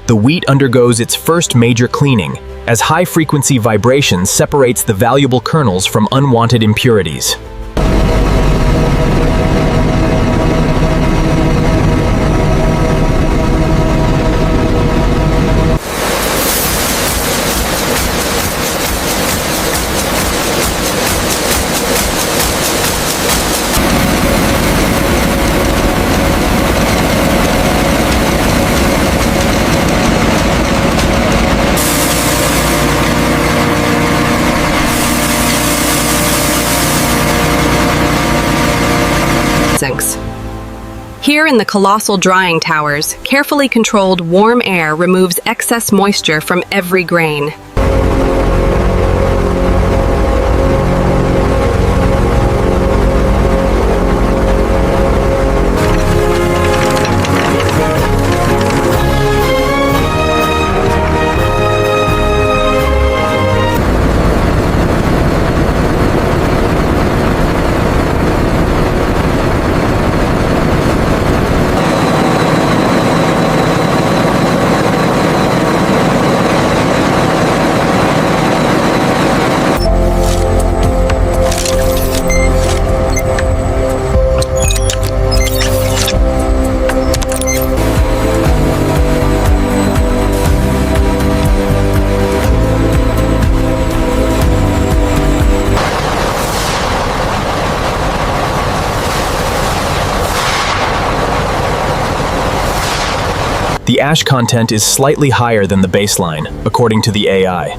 the wheat undergoes its first major cleaning, as high-frequency vibration separates the valuable kernels from unwanted impurities. Here in the colossal drying towers, carefully controlled warm air removes excess moisture from every grain. The ash content is slightly higher than the baseline, according to the AI.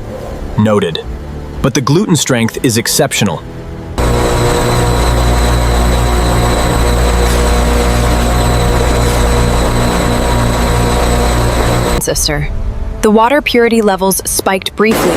Noted. But the gluten strength is exceptional. Sister, the water purity levels spiked briefly.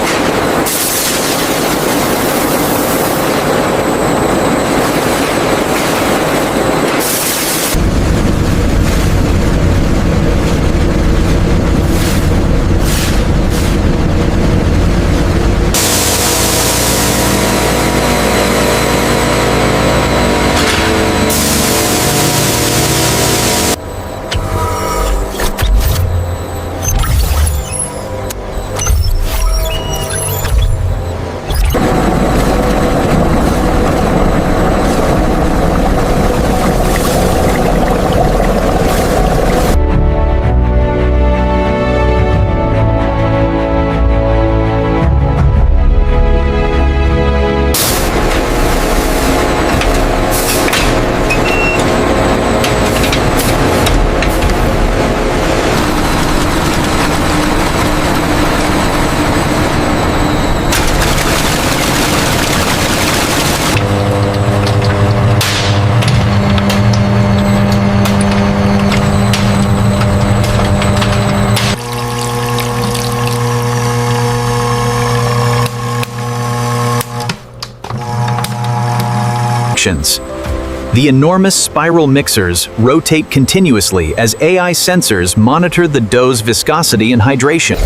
The enormous spiral mixers rotate continuously as AI sensors monitor the dough's viscosity and hydration.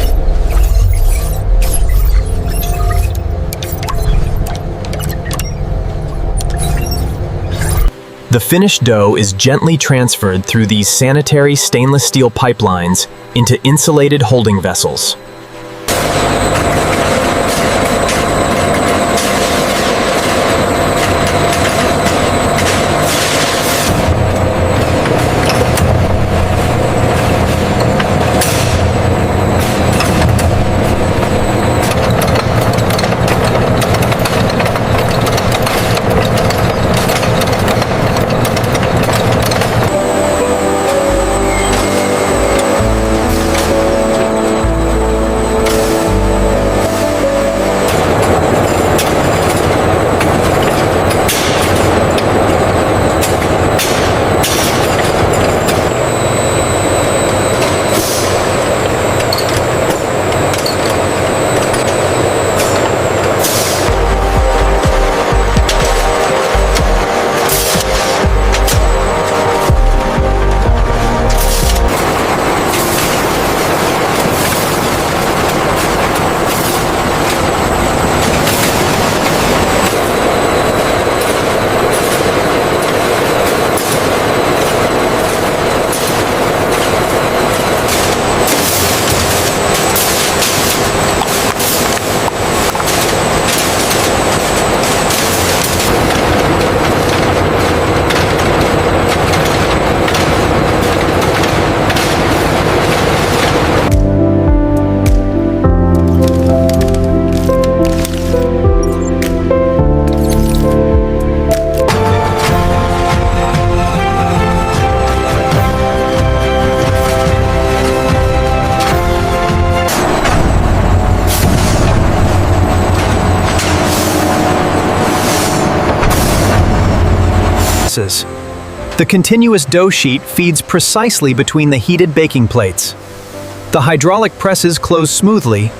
The finished dough is gently transferred through these sanitary stainless steel pipelines into insulated holding vessels. presses. The continuous dough sheet feeds precisely between the heated baking plates. The hydraulic presses close smoothly,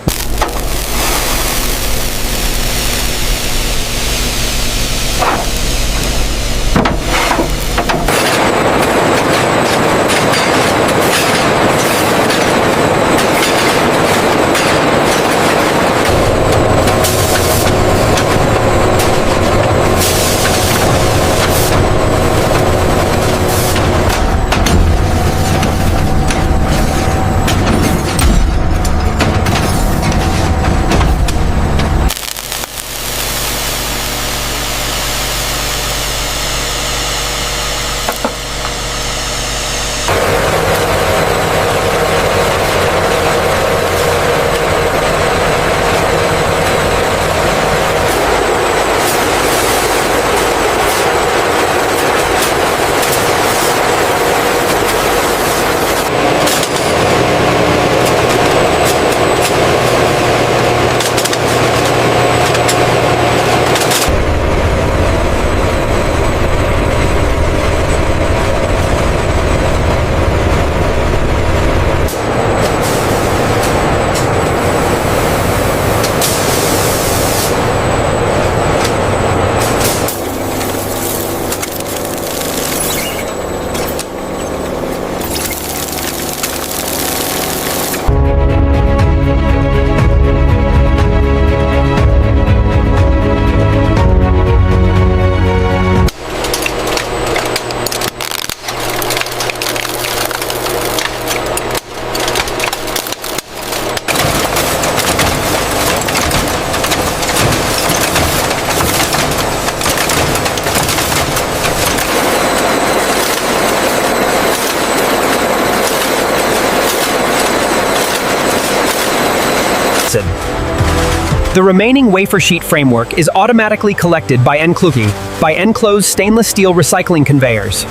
The remaining wafer sheet framework is automatically collected by enclosed stainless steel recycling conveyors.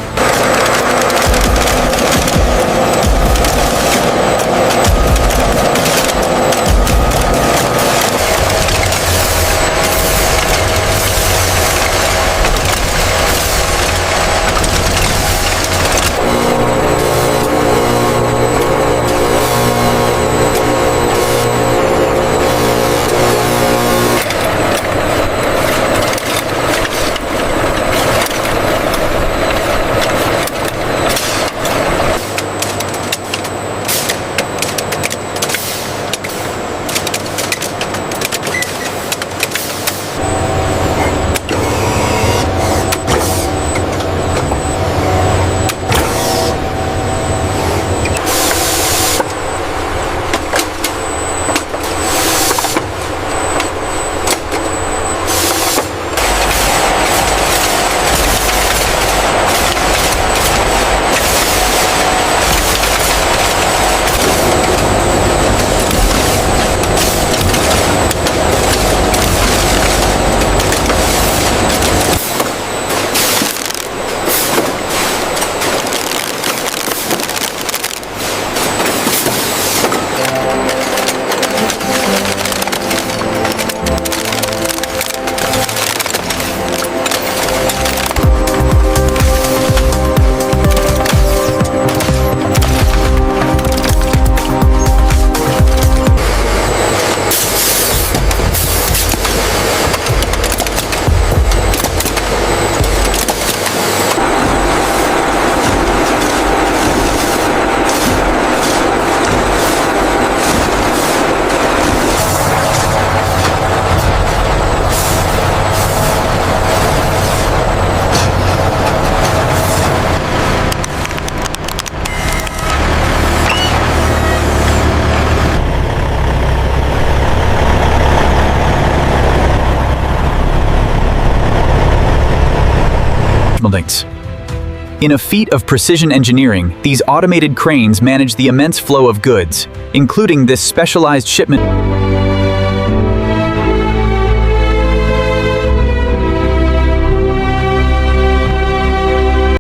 In a feat of precision engineering, these automated cranes manage the immense flow of goods, including this specialized shipment.